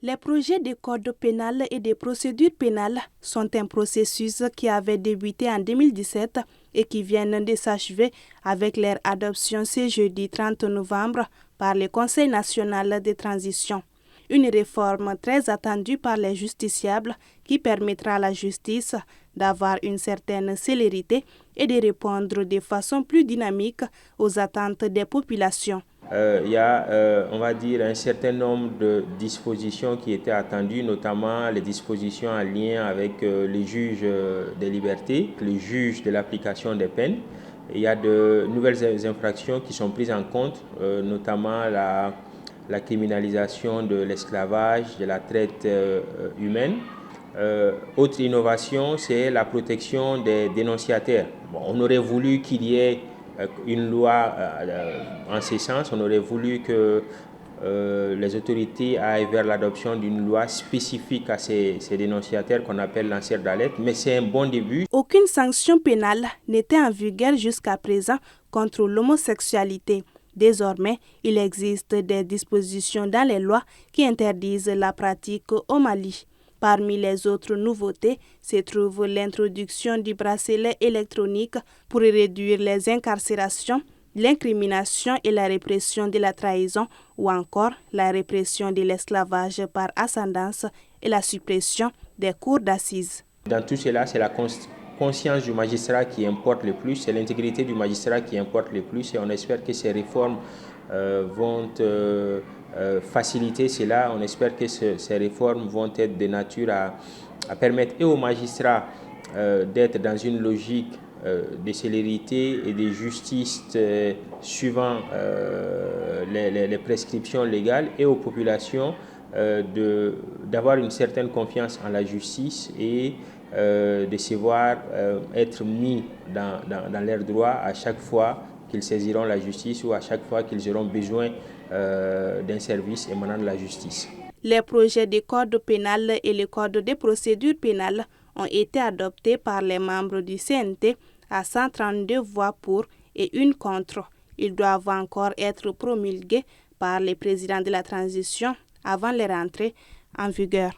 Les projets de code pénal et de procédure pénale sont un processus qui avait débuté en 2017 et qui viennent de s'achever avec leur adoption ce jeudi 30 novembre par le Conseil national de transition. Une réforme très attendue par les justiciables qui permettra à la justice d'avoir une certaine célérité et de répondre de façon plus dynamique aux attentes des populations. Il y a, on va dire, un certain nombre de dispositions qui étaient attendues, notamment les dispositions en lien avec les juges des libertés, les juges de l'application des peines. Il y a de nouvelles infractions qui sont prises en compte, notamment la criminalisation de l'esclavage, de la traite humaine. Autre innovation, c'est la protection des dénonciataires. Bon, on aurait voulu qu'il y ait une loi en ce sens. On aurait voulu que les autorités aillent vers l'adoption d'une loi spécifique à ces dénonciataires qu'on appelle lanceurs d'alerte, mais c'est un bon début. Aucune sanction pénale n'était en vigueur jusqu'à présent contre l'homosexualité. Désormais, il existe des dispositions dans les lois qui interdisent la pratique au Mali. Parmi les autres nouveautés se trouve l'introduction du bracelet électronique pour réduire les incarcérations, l'incrimination et la répression de la trahison ou encore la répression de l'esclavage par ascendance et la suppression des cours d'assises. Dans tout cela, c'est la conscience du magistrat qui importe le plus, c'est l'intégrité du magistrat qui importe le plus et on espère que ces réformes vont faciliter cela. On espère que ces réformes vont être de nature à permettre et aux magistrats d'être dans une logique de célérité et de justice suivant les prescriptions légales et aux populations d'avoir une certaine confiance en la justice et de se voir être mis dans leurs droits à chaque fois qu'ils saisiront la justice ou à chaque fois qu'ils auront besoin d'un service émanant de la justice. Les projets de code pénal et le code de procédure pénale ont été adoptés par les membres du CNT à 132 voix pour et une contre. Ils doivent encore être promulgués par le président de la transition avant leur entrée en vigueur.